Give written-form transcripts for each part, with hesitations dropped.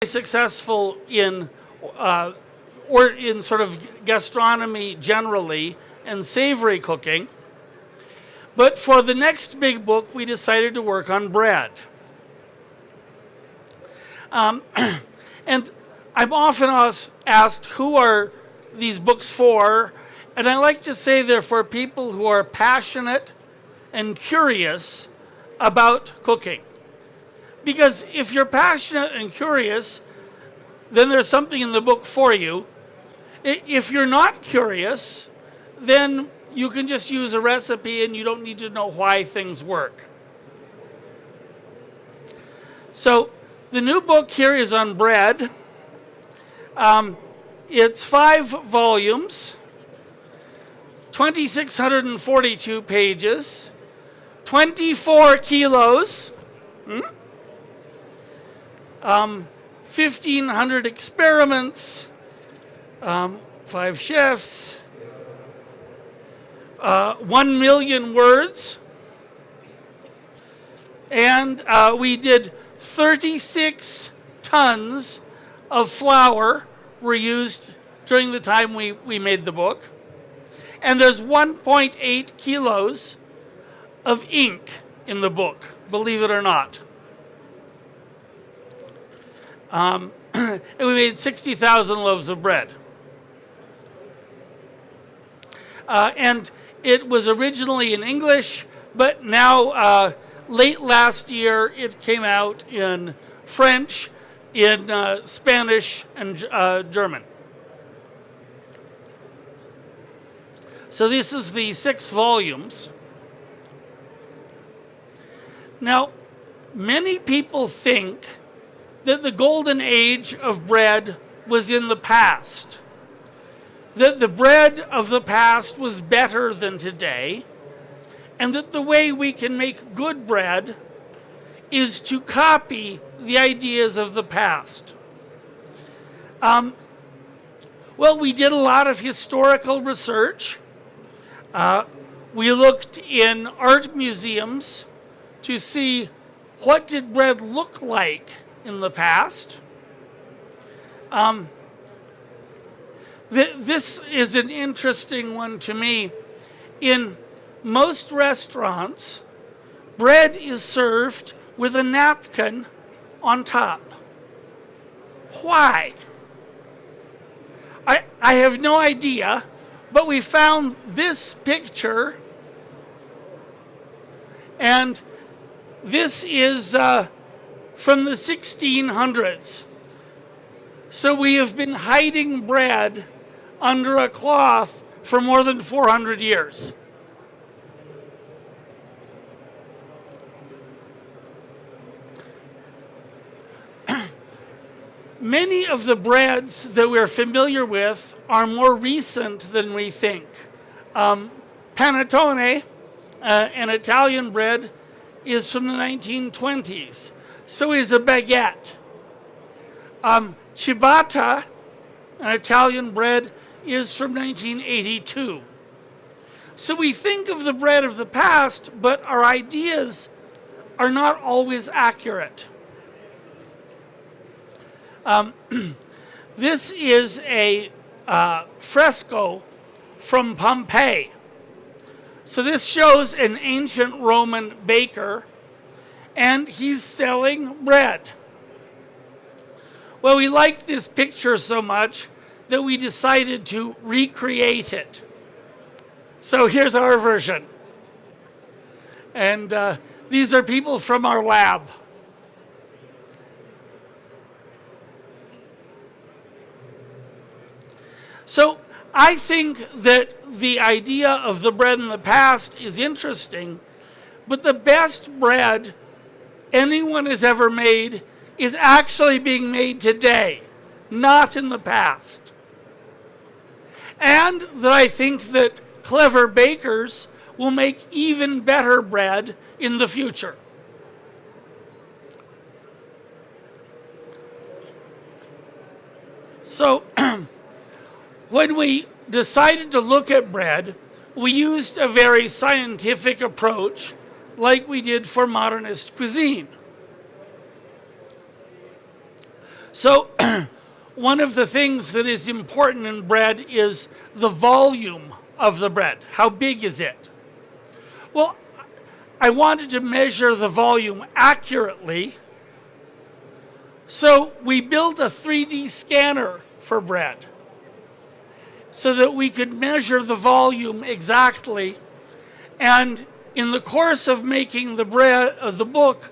successful in or in sort of gastronomy generally and savory cooking. But for the next big book, we decided to work on bread. And I'm often asked, who are these books for? And I like to say they're for people who are passionate and curious about cooking. Because if you're passionate and curious, then there's something in the book for you. If you're not curious, then you can just use a recipe and you don't need to know why things work. So the new book here is on bread. It's 5 volumes, 2,642 pages, 24 kilos, 1,500 experiments, 5 chefs, 1 million words, and we did 36 tons of flour were used during the time we made the book. And there's 1.8 kilos of ink in the book, believe it or not. And we made 60,000 loaves of bread. And it was originally in English, but now, late last year, it came out in French, in Spanish, and German. So this is the 6 volumes. Now, many people think that the golden age of bread was in the past, that the bread of the past was better than today, and that the way we can make good bread is to copy the ideas of the past. Well, we did a lot of historical research. We looked in art museums to see what did bread look like in the past. This is an interesting one to me. In most restaurants, bread is served with a napkin on top. Why? I have no idea, but we found this picture, and this is from the 1600s. So we have been hiding bread under a cloth for more than 400 years. Many of the breads that we're familiar with are more recent than we think. Panettone, an Italian bread, is from the 1920s. So is a baguette. Ciabatta, an Italian bread, is from 1982. So we think of the bread of the past, but our ideas are not always accurate. This is a fresco from Pompeii. So this shows an ancient Roman baker, and he's selling bread. Well, we liked this picture so much that we decided to recreate it. So here's our version. And these are people from our lab. So I think that the idea of the bread in the past is interesting, but the best bread anyone has ever made is actually being made today, not in the past. And that I think that clever bakers will make even better bread in the future. So, when we decided to look at bread, we used a very scientific approach, like we did for modernist cuisine. So one of the things that is important in bread is the volume of the bread. How big is it? Well, I wanted to measure the volume accurately, so we built a 3D scanner for bread so that we could measure the volume exactly. And in the course of making the bread of the book,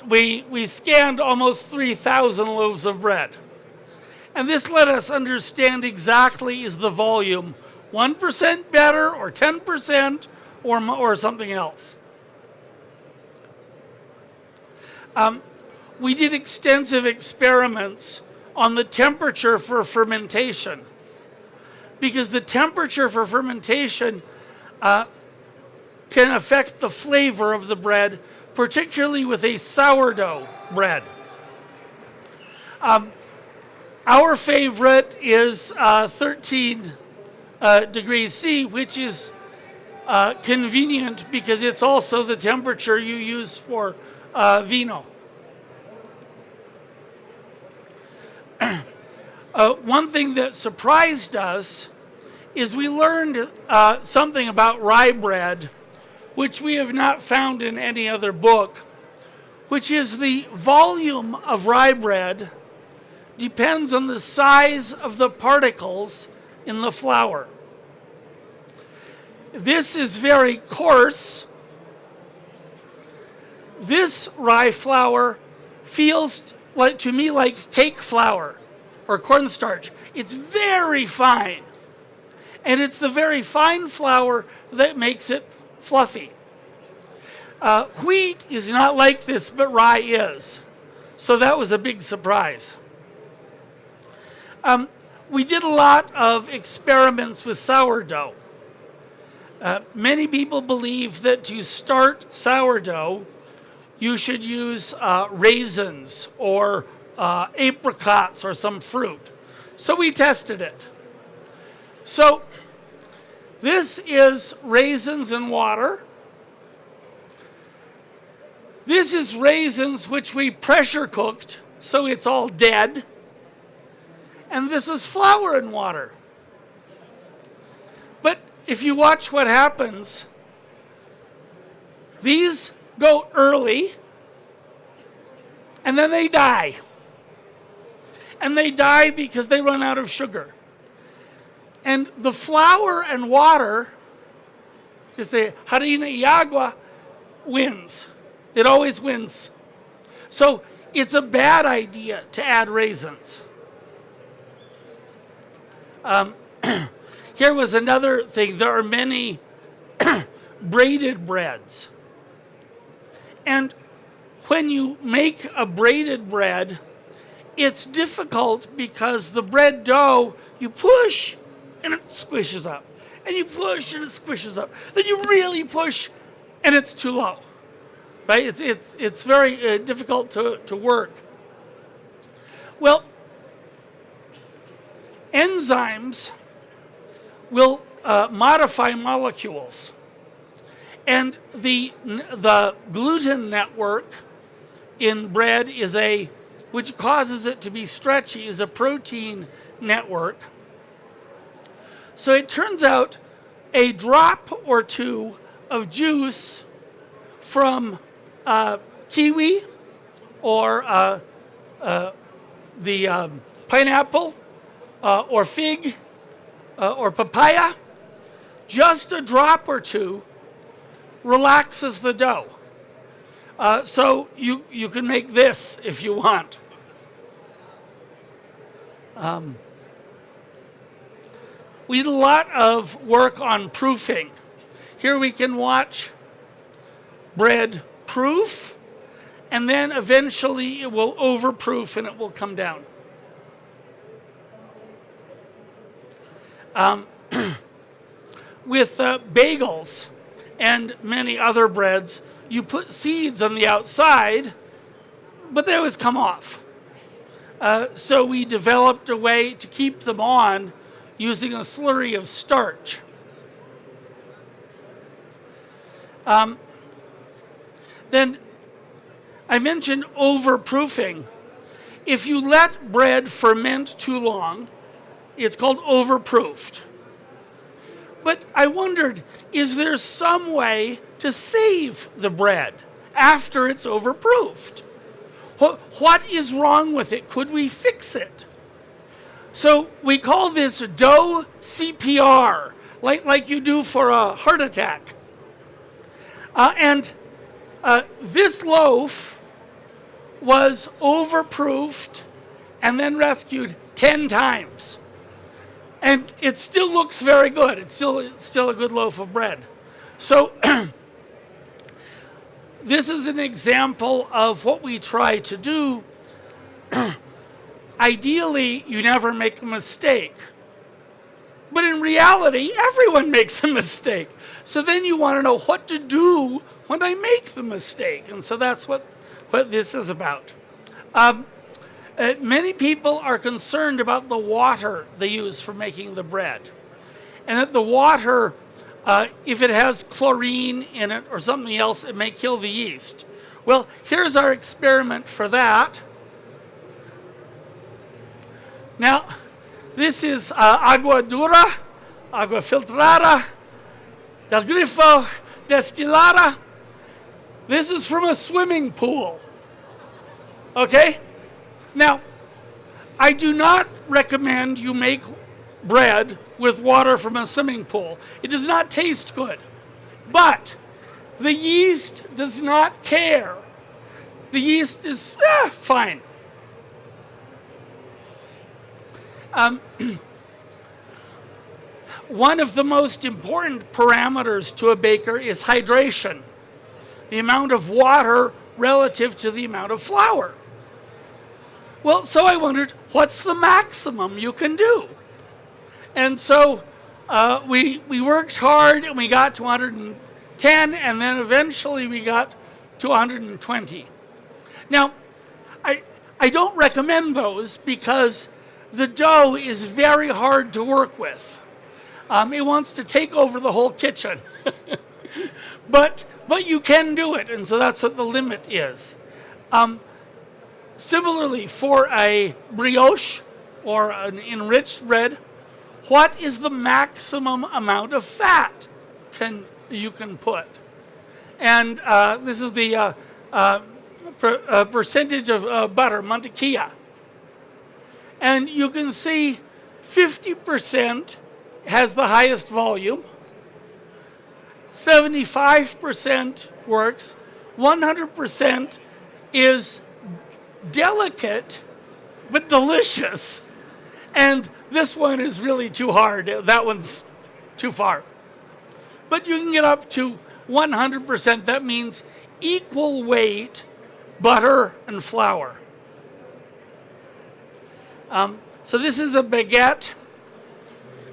we scanned almost 3,000 loaves of bread. And this let us understand exactly, is the volume 1% better or 10% or something else. We did extensive experiments on the temperature for fermentation, because the temperature for fermentation can affect the flavor of the bread, particularly with a sourdough bread. Our favorite is 13 degrees C, which is convenient because it's also the temperature you use for vino. One thing that surprised us is we learned something about rye bread, which we have not found in any other book, which is the volume of rye bread depends on the size of the particles in the flour. This is very coarse. This rye flour feels like, to me, like cake flour or cornstarch. It's very fine. And it's the very fine flour that makes it fluffy. Wheat is not like this, but rye is. So that was a big surprise. We did a lot of experiments with sourdough. Many people believe that to start sourdough, you should use raisins or apricots or some fruit. So we tested it. So this is raisins and water. This is raisins which we pressure cooked, so it's all dead. And this is flour and water. But if you watch what happens, these go early, and then they die. And they die because they run out of sugar. And the flour and water, just the harina y agua, wins. It always wins. So it's a bad idea to add raisins. Here was another thing. There are many braided breads. And when you make a braided bread, it's difficult because the bread dough, you push and it squishes up. And you push and it squishes up. Then you really push and it's too low. Right? It's very difficult to work. Well, enzymes will modify molecules. And the gluten network in bread is which causes it to be stretchy, is a protein network. So it turns out a drop or two of juice from kiwi or the pineapple or fig or papaya, just a drop or two relaxes the dough. So you can make this if you want. We did a lot of work on proofing. Here we can watch bread proof, and then eventually it will overproof and it will come down. With bagels and many other breads, you put seeds on the outside, but they always come off. So we developed a way to keep them on using a slurry of starch. Then I mentioned overproofing. if you let bread ferment too long, it's called overproofed. But I wondered, is there some way to save the bread after it's overproofed? What is wrong with it? Could we fix it? So we call this dough CPR, like you do for a heart attack. This loaf was overproofed and then rescued 10 times. And it still looks very good. It's still a good loaf of bread. So this is an example of what we try to do. Ideally, you never make a mistake. But in reality, everyone makes a mistake. So then you want to know what to do when I make the mistake. And so that's what this is about. Many people are concerned about the water they use for making the bread. And that the water, if it has chlorine in it or something else, it may kill the yeast. Well, here's our experiment for that. Now, this is agua dura, agua filtrada, del grifo, destilada. This is from a swimming pool. Okay? Now, I do not recommend you make bread with water from a swimming pool. It does not taste good. But the yeast does not care. The yeast is fine. One of the most important parameters to a baker is hydration. The amount of water relative to the amount of flour. Well, so I wondered, what's the maximum you can do? And so we worked hard and we got to 110, and then eventually we got to 120. Now, I don't recommend those because the dough is very hard to work with. It wants to take over the whole kitchen. But you can do it, and so that's what the limit is. Similarly, for a brioche or an enriched bread, what is the maximum amount of fat you can put? And this is the percentage of butter, mantequilla. And you can see 50% has the highest volume, 75% works, 100% is delicate but delicious, and this one is really too hard. That one's too far. But you can get up to 100%. That means equal weight butter and flour. So this is a baguette,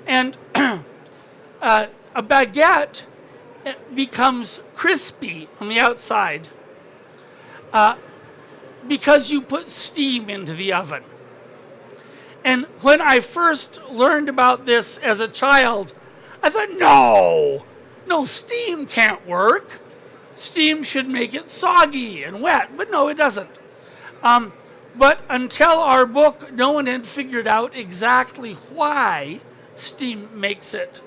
and a baguette becomes crispy on the outside because you put steam into the oven. And when I first learned about this as a child, I thought, no, steam can't work. Steam should make it soggy and wet, but no, it doesn't. But until our book, no one had figured out exactly why steam makes it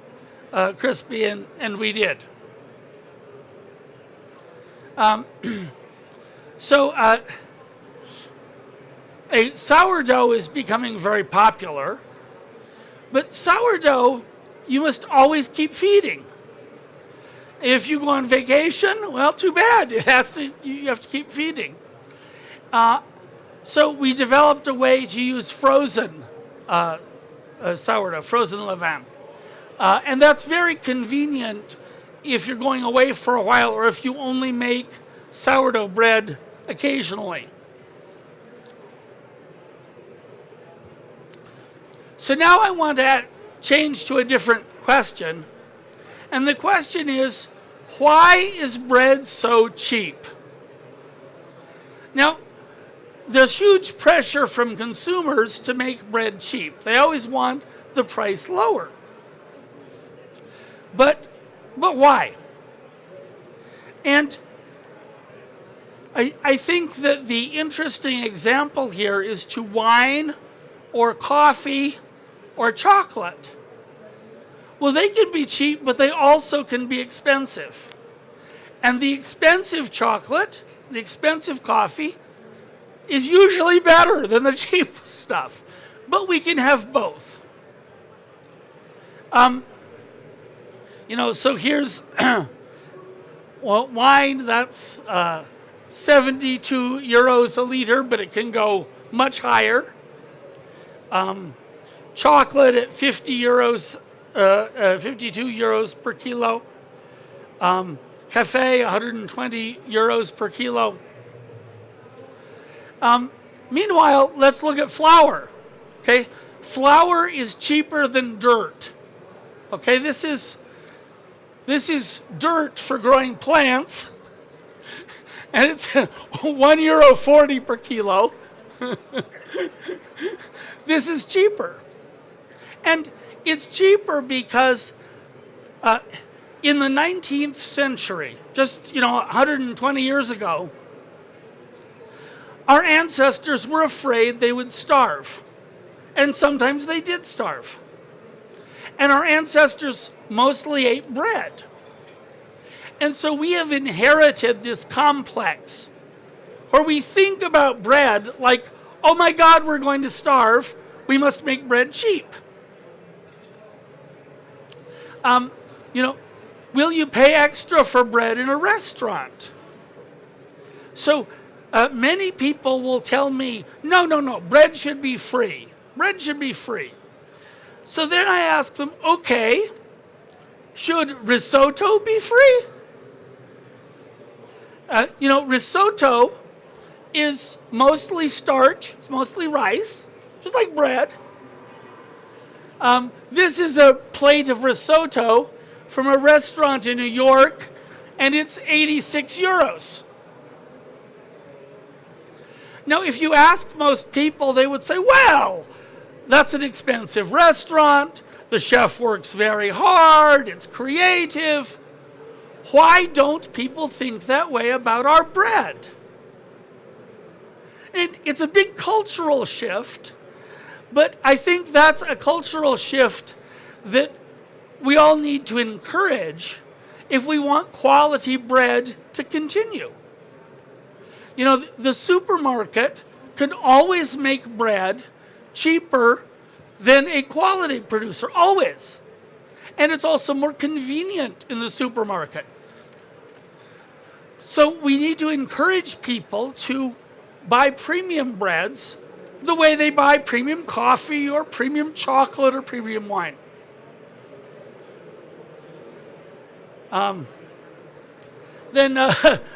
crispy, and we did. So a sourdough is becoming very popular, but sourdough you must always keep feeding. If you go on vacation, well, too bad. You have to keep feeding. So we developed a way to use frozen sourdough, frozen levain. And that's very convenient if you're going away for a while or if you only make sourdough bread occasionally. So now I want to change to a different question. And the question is, why is bread so cheap? Now, there's huge pressure from consumers to make bread cheap. They always want the price lower. But why? And I think that the interesting example here is to wine or coffee or chocolate. Well, they can be cheap, but they also can be expensive. And the expensive chocolate, the expensive coffee, is usually better than the cheap stuff. But we can have both. So here's well, wine, that's 72 euros a liter, but it can go much higher. Chocolate at 52 euros per kilo. Cafe, 120 euros per kilo. Meanwhile, let's look at flour. Okay, flour is cheaper than dirt. Okay, this is dirt for growing plants, and it's €1.40 per kilo. This is cheaper, and it's cheaper because in the 19th century, just 120 years ago, our ancestors were afraid they would starve, and sometimes they did starve. And our ancestors mostly ate bread. And so we have inherited this complex where we think about bread like, oh my God, we're going to starve. We must make bread cheap. Will you pay extra for bread in a restaurant? So many people will tell me, no, bread should be free. Bread should be free. So then I ask them, okay, should risotto be free? Risotto is mostly starch, it's mostly rice, just like bread. This is a plate of risotto from a restaurant in New York, and it's 86 euros. Now, if you ask most people, they would say, well, that's an expensive restaurant, the chef works very hard, it's creative. Why don't people think that way about our bread? And it's a big cultural shift, but I think that's a cultural shift that we all need to encourage if we want quality bread to continue. The supermarket can always make bread cheaper than a quality producer, always. And it's also more convenient in the supermarket. So we need to encourage people to buy premium breads the way they buy premium coffee or premium chocolate or premium wine.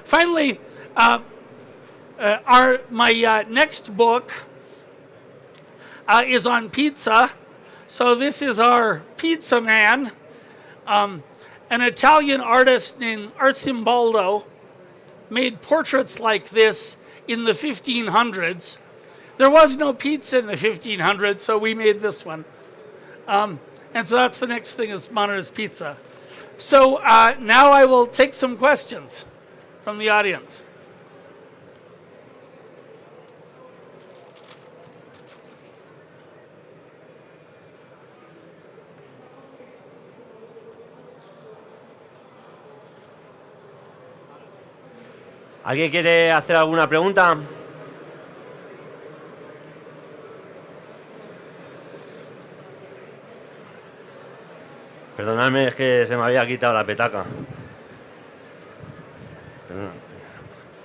Finally, my next book is on pizza. So this is our pizza man, an Italian artist named Artisanal made portraits like this in the 1500s. There was no pizza in the 1500s, so we made this one. And so that's the next thing is Modernist pizza. So now I will take some questions from the audience. ¿Alguien quiere hacer alguna pregunta? Perdonadme, es que se me había quitado la petaca.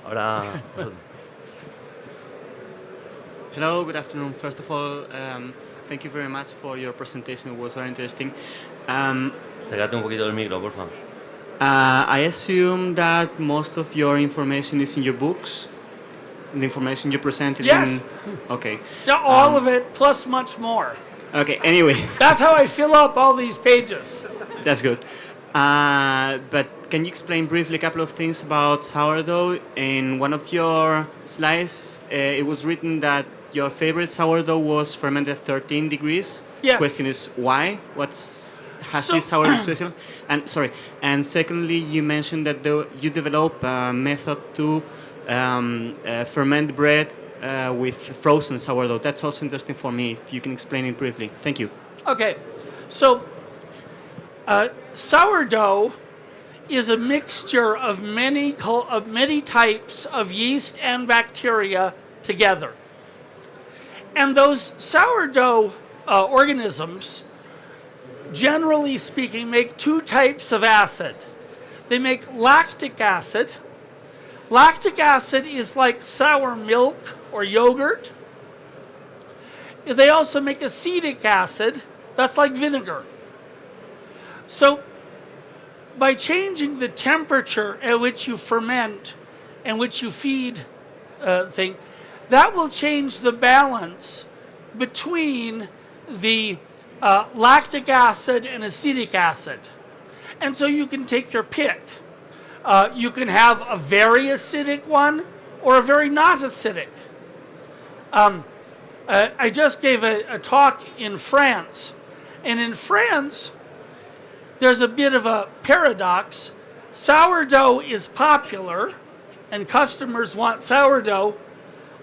Ahora... Hello, good afternoon. First of all, thank you very much for your presentation. It was very interesting. Acércate un poquito del micro, por favor. I assume that most of your information is in your books? The information you presented Yes. Okay. Yeah, all of it, plus much more. Okay, anyway. That's how I fill up all these pages. That's good. But can you explain briefly a couple of things about sourdough? In one of your slides, it was written that your favorite sourdough was fermented 13 degrees. Yes. Question is why? Has this sourdough special? And secondly, you mentioned that you develop a method to ferment bread with frozen sourdough. That's also interesting for me. If you can explain it briefly. Thank you. Okay, so sourdough is a mixture of many types of yeast and bacteria together. And those sourdough organisms, generally speaking, make two types of acid. They make lactic acid. Lactic acid is like sour milk or yogurt. They also make acetic acid. That's like vinegar. So by changing the temperature at which you ferment and which you feed thing, that will change the balance between the lactic acid and acetic acid. And so you can take your pick. You can have a very acidic one or a very not acidic. I just gave a talk in France. And in France, there's a bit of a paradox. Sourdough is popular, and customers want sourdough,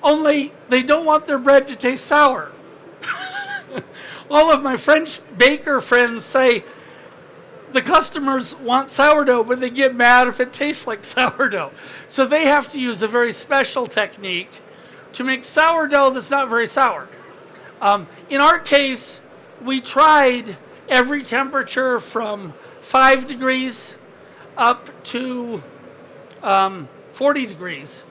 only they don't want their bread to taste sour. All of my French baker friends say the customers want sourdough, but they get mad if it tastes like sourdough. So they have to use a very special technique to make sourdough that's not very sour. In our case, we tried every temperature from 5 degrees up to 40 degrees.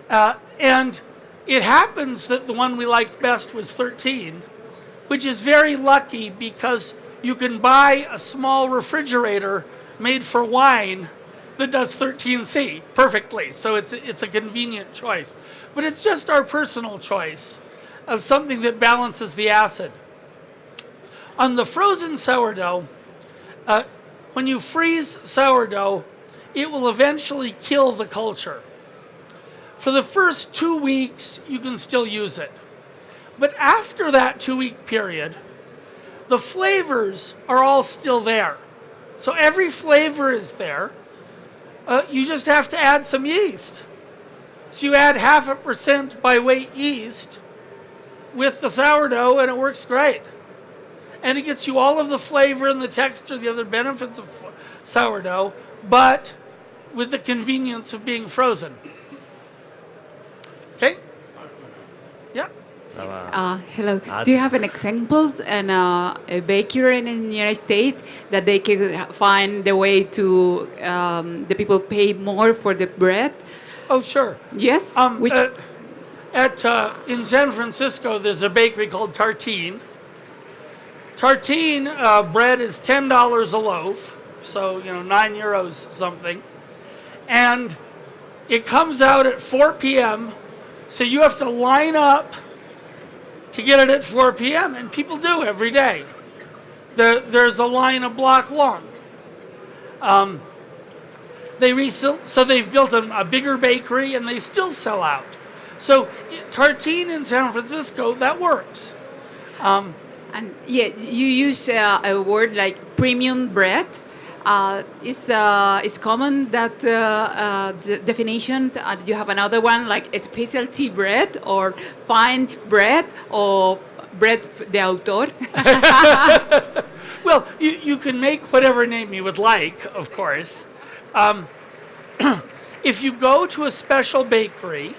And it happens that the one we liked best was 13, which is very lucky because you can buy a small refrigerator made for wine that does 13C perfectly. So it's a convenient choice. But it's just our personal choice of something that balances the acid. On the frozen sourdough, when you freeze sourdough, it will eventually kill the culture. For the first 2 weeks, you can still use it. But after that 2-week period, the flavors are all still there. So every flavor is there. You just have to add some yeast. So you add 0.5% by weight yeast with the sourdough, and it works great. And it gets you all of the flavor and the texture, the other benefits of sourdough, but with the convenience of being frozen. Okay? Yeah? Hello. Do you have an example and a baker in the United States that they could find the way to the people pay more for the bread? Oh, sure. Yes. In San Francisco, there's a bakery called Tartine. Tartine bread is $10 a loaf, so 9 euros something, and it comes out at 4 p.m. So you have to line up to get it at 4 p.m. and people do every day. There's a line a block long. So they've built a bigger bakery and they still sell out. So Tartine in San Francisco, that works. And yeah, you use a word like premium bread. It's common that the definition. Do you have another one like a specialty bread or fine bread or bread de autor? Well, you can make whatever name you would like, of course. If you go to a special bakery,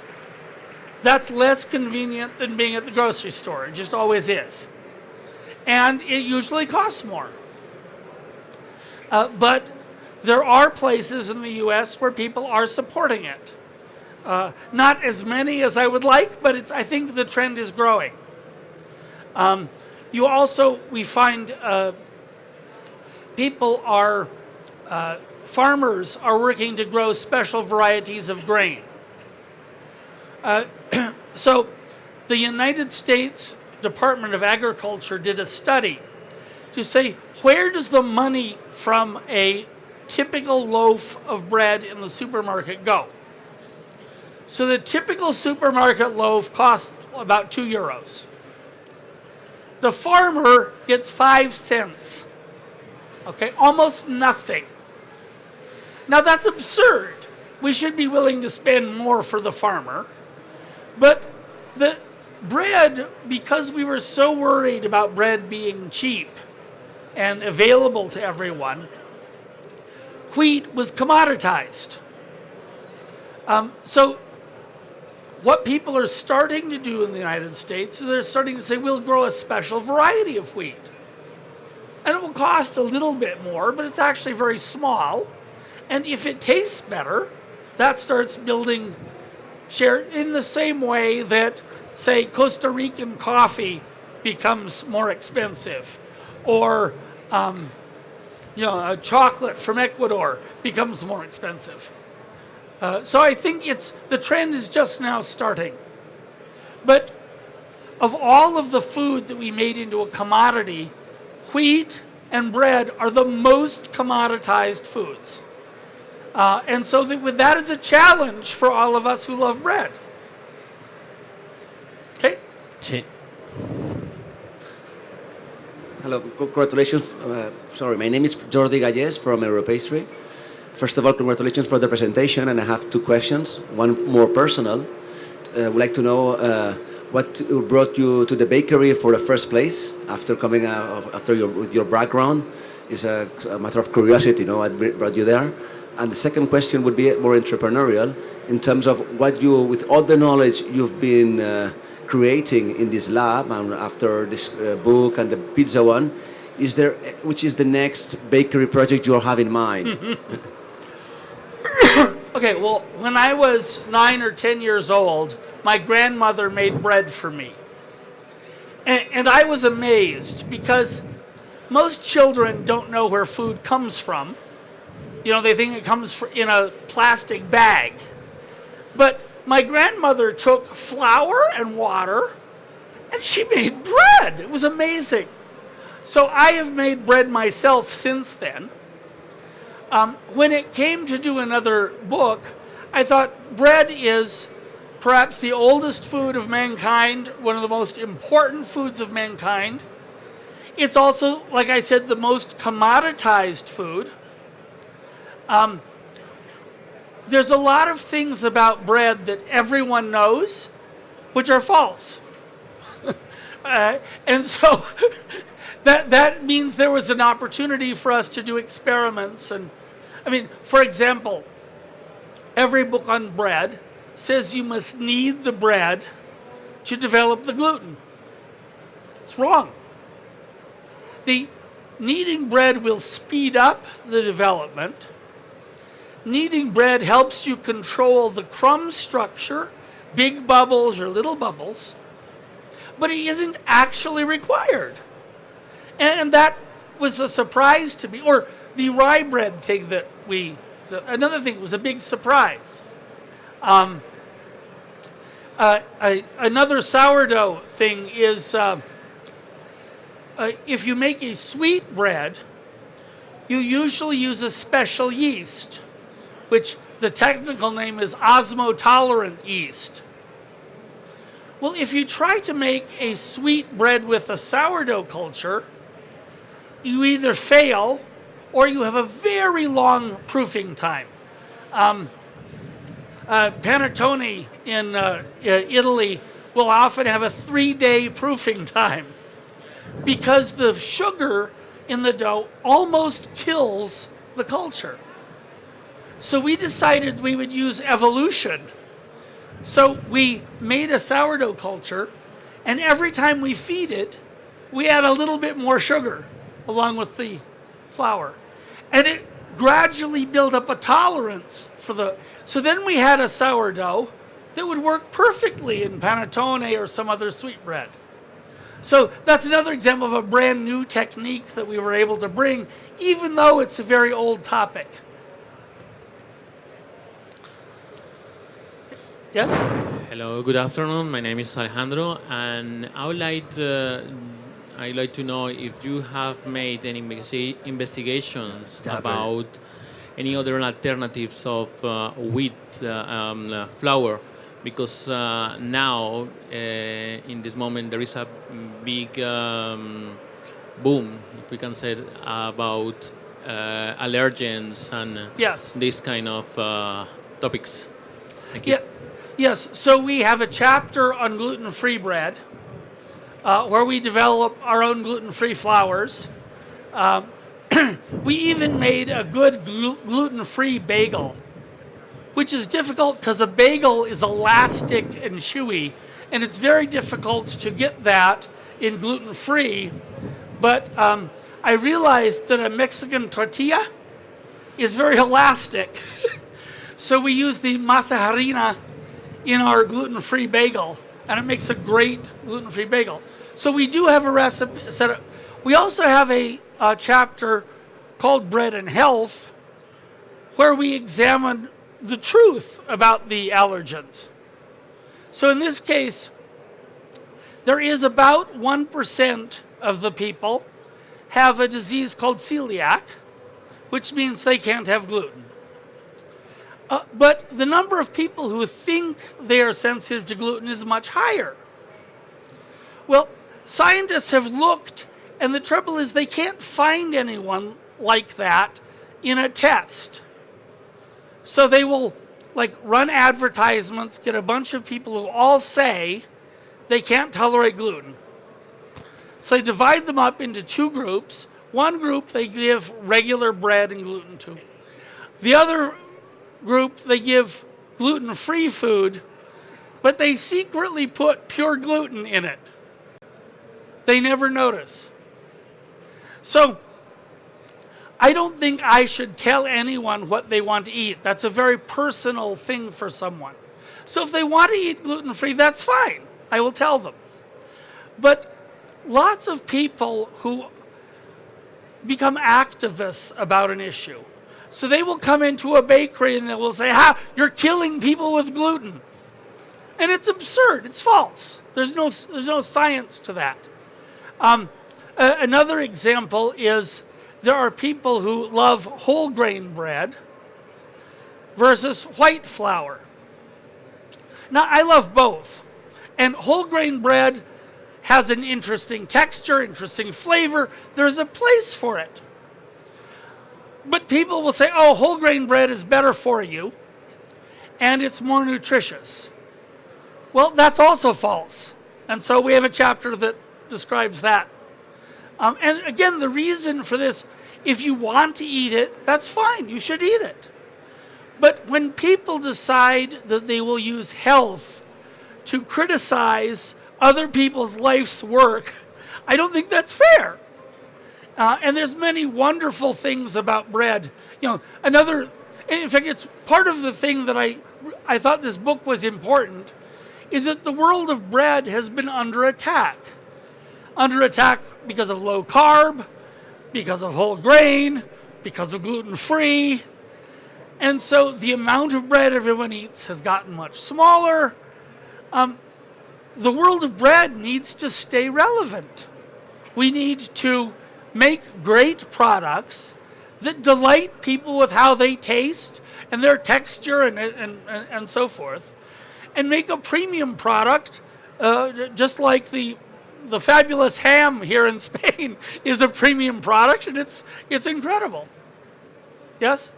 that's less convenient than being at the grocery store. It just always is. And it usually costs more. But there are places in the U.S. where people are supporting it. Not as many as I would like, but I think the trend is growing. We find farmers are working to grow special varieties of grain. So the United States Department of Agriculture did a study to say, where does the money from a typical loaf of bread in the supermarket go? So the typical supermarket loaf costs about 2 euros. The farmer gets 5 cents. Okay, almost nothing. Now that's absurd, we should be willing to spend more for the farmer. But the bread, because we were so worried about bread being cheap and available to everyone, wheat was commoditized. So what people are starting to do in the United States is they're starting to say, we'll grow a special variety of wheat. And it will cost a little bit more, but it's actually very small. And if it tastes better, that starts building share in the same way that, say, Costa Rican coffee becomes more expensive, or a chocolate from Ecuador becomes more expensive. So I think the trend is just now starting. But of all of the food that we made into a commodity, wheat and bread are the most commoditized foods. And so that is a challenge for all of us who love bread. Okay? Sí. Hello, congratulations. My name is Jordi Galles from Europastry. First of all, congratulations for the presentation, and I have two questions. One more personal. I would like to know what brought you to the bakery for the first place after coming with your background. It's a matter of curiosity, what brought you there. And the second question would be more entrepreneurial in terms of with all the knowledge you've been creating in this lab and after this book and the pizza one, which is the next bakery project you have in mind? Okay, well, when I was 9 or 10 years old, my grandmother made bread for me. And I was amazed because most children don't know where food comes from. They think it comes in a plastic bag. But my grandmother took flour and water and she made bread. It was amazing. So I have made bread myself since then. When it came to do another book, I thought bread is perhaps the oldest food of mankind, one of the most important foods of mankind. It's also, like I said, the most commoditized food. There's a lot of things about bread that everyone knows, which are false. And so that means there was an opportunity for us to do experiments. And for example, every book on bread says you must knead the bread to develop the gluten. It's wrong. The kneading bread will speed up the development. Kneading bread helps you control the crumb structure, big bubbles or little bubbles, but it isn't actually required. And that was a surprise to me. Or the rye bread thing another thing was a big surprise. Another sourdough thing is if you make a sweet bread, you usually use a special yeast, which the technical name is osmotolerant yeast. Well, if you try to make a sweet bread with a sourdough culture, you either fail or you have a very long proofing time. Panettone in Italy will often have a 3-day proofing time because the sugar in the dough almost kills the culture. So we decided we would use evolution. So we made a sourdough culture, and every time we feed it, we add a little bit more sugar along with the flour. And it gradually built up a tolerance so then we had a sourdough that would work perfectly in panettone or some other sweet bread. So that's another example of a brand new technique that we were able to bring, even though it's a very old topic. Yes? Hello, good afternoon. My name is Alejandro, and I'd like to know if you have made any investigations about any other alternatives of wheat flour, because now in this moment there is a big boom, if we can say, about allergens and Yes. this kind of topics. Thank you. Yeah. Yes, so we have a chapter on gluten-free bread where we develop our own gluten-free flours. We even made a good gluten-free bagel, which is difficult because a bagel is elastic and chewy, and it's very difficult to get that in gluten-free. But I realized that a Mexican tortilla is very elastic. So we use the masa harina in our gluten-free bagel, and it makes a great gluten-free bagel. So we do have a recipe set up. We also have a chapter called Bread and Health, where we examine the truth about the allergens. So in this case, there is about 1% of the people have a disease called celiac, which means they can't have gluten. But the number of people who think they are sensitive to gluten is much higher. Well, scientists have looked, and the trouble is they can't find anyone like that in a test. So they will run advertisements, get a bunch of people who all say they can't tolerate gluten. So they divide them up into two groups. One group they give regular bread and gluten to. The other group they give gluten-free food, but they secretly put pure gluten in it. They never notice. So I don't think I should tell anyone what they want to eat. That's a very personal thing for someone. So if they want to eat gluten-free, that's fine. I will tell them. But lots of people who become activists about an issue. So they will come into a bakery and they will say, you're killing people with gluten. And it's absurd. It's false. There's no science to that. Another example is there are people who love whole grain bread versus white flour. Now, I love both. And whole grain bread has an interesting texture, interesting flavor. There's a place for it. But people will say, whole grain bread is better for you, and it's more nutritious. Well, that's also false. And so we have a chapter that describes that. And again, the reason for this, if you want to eat it, that's fine. You should eat it. But when people decide that they will use health to criticize other people's life's work, I don't think that's fair. And there's many wonderful things about bread. In fact, it's part of the thing that I thought this book was important, is that the world of bread has been under attack. Under attack because of low carb, because of whole grain, because of gluten-free. And so the amount of bread everyone eats has gotten much smaller. The world of bread needs to stay relevant. We need to make great products that delight people with how they taste and their texture and so forth, and make a premium product, just like the fabulous ham here in Spain is a premium product, and it's incredible. Yes?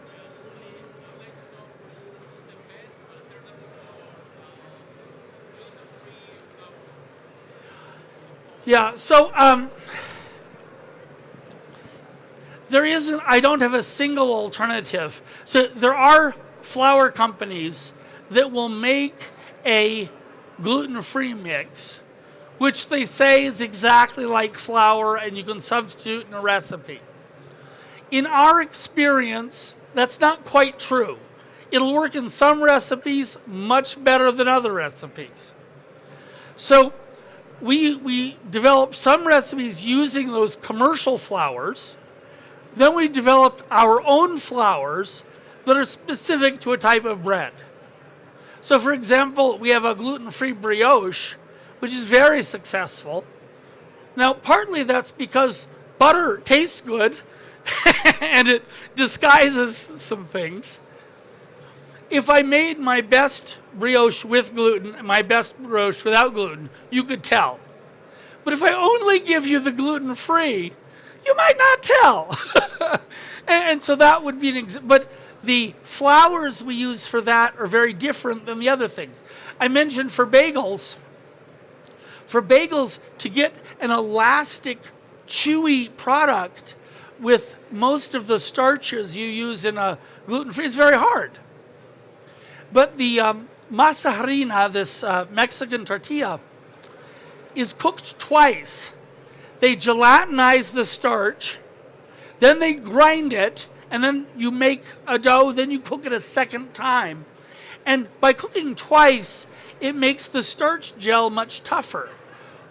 Yeah, so I don't have a single alternative. So there are flour companies that will make a gluten-free mix, which they say is exactly like flour and you can substitute in a recipe. In our experience, that's not quite true. It'll work in some recipes much better than other recipes. So we developed some recipes using those commercial flours. Then we developed our own flours that are specific to a type of bread. So for example, we have a gluten-free brioche, which is very successful. Now, partly that's because butter tastes good and it disguises some things. If I made my best brioche with gluten and my best brioche without gluten, you could tell. But if I only give you the gluten-free, you might not tell. and so that would be an example. But the flours we use for that are very different than the other things. I mentioned for bagels to get an elastic, chewy product with most of the starches you use in a gluten-free is very hard. But the masa harina, this Mexican tortilla, is cooked twice. They gelatinize the starch, then they grind it, and then you make a dough, then you cook it a second time. And by cooking twice, it makes the starch gel much tougher,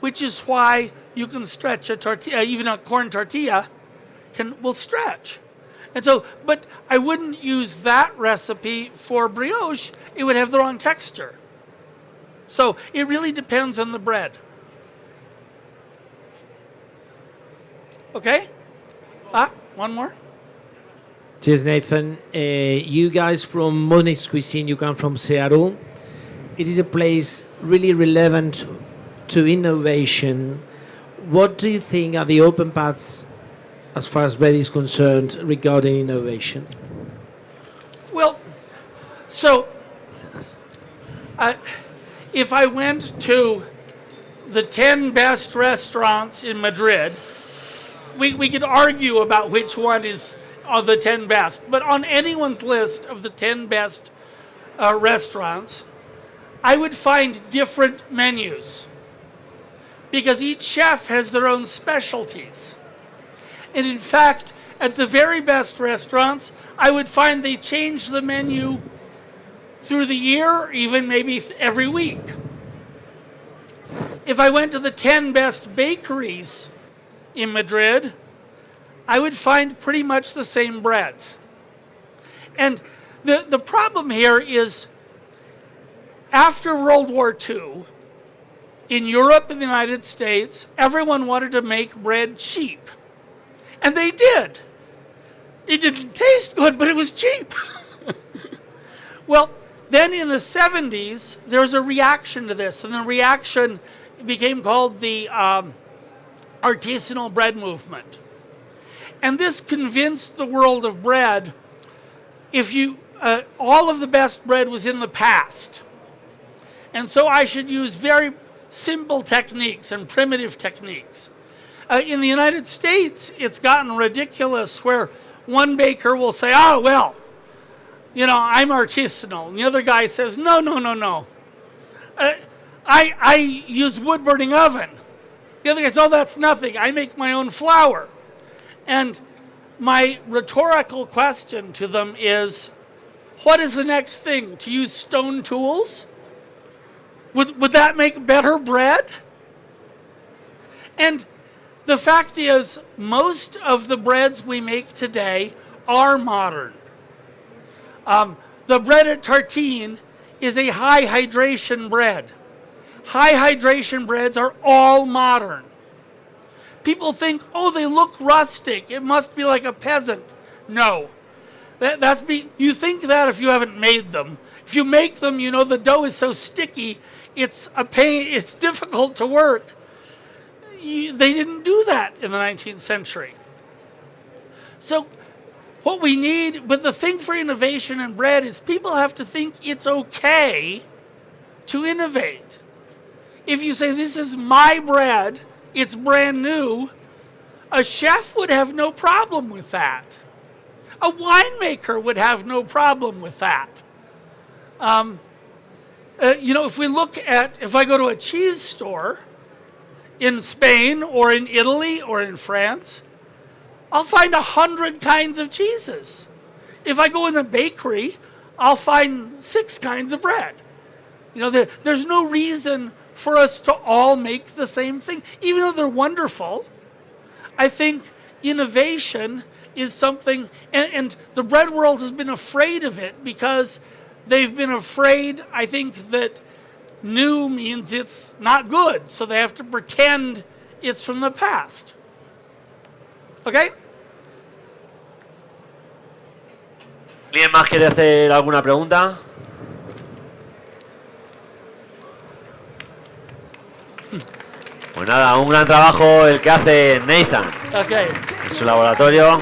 which is why you can stretch a tortilla, even a corn tortilla will stretch. And so, but I wouldn't use that recipe for brioche. It would have the wrong texture. So it really depends on the bread. Okay? One more? Cheers, Nathan. You guys from Modernist Cuisine, you come from Seattle. It is a place really relevant to innovation. What do you think are the open paths as far as bread is concerned regarding innovation? Well, so if I went to the 10 best restaurants in Madrid, we could argue about which one is of the 10 best. But on anyone's list of the 10 best restaurants, I would find different menus because each chef has their own specialties. And in fact, at the very best restaurants, I would find they change the menu through the year, even maybe every week. If I went to the 10 best bakeries in Madrid, I would find pretty much the same breads. And the problem here is, after World War II, in Europe and the United States, everyone wanted to make bread cheap. And they did. It didn't taste good, but it was cheap. Well, then in the 70s, there was a reaction to this, and the reaction became called the Artisanal bread movement. And this convinced the world of bread, all of the best bread was in the past. And so I should use very simple techniques and primitive techniques. In the United States, it's gotten ridiculous where one baker will say, oh, well, I'm artisanal. And the other guy says, no. I use wood-burning oven. The other guy says, oh, that's nothing. I make my own flour. And my rhetorical question to them is, what is the next thing? To use stone tools? Would that make better bread? And the fact is, most of the breads we make today are modern. The bread at Tartine is a high hydration bread. High hydration breads are all modern. People think, oh, they look rustic. It must be like a peasant. No. You think that if you haven't made them. If you make them, the dough is so sticky, it's a pain, it's difficult to work. They didn't do that in the 19th century. So what we need, but the thing for innovation in bread is people have to think it's okay to innovate. If you say, this is my bread, it's brand new, a chef would have no problem with that. A winemaker would have no problem with that. If I go to a cheese store in Spain or in Italy or in France, I'll find 100 kinds of cheeses. If I go in a bakery, I'll find 6 kinds of bread. There's no reason for us to all make the same thing, even though they're wonderful. I think innovation is something, and the bread world has been afraid of it because they've been afraid, I think, that new means it's not good, so they have to pretend it's from the past. Okay? ¿Alguien más quiere hacer alguna pregunta? Pues nada, un gran trabajo el que hace Nathan Okay. en su laboratorio.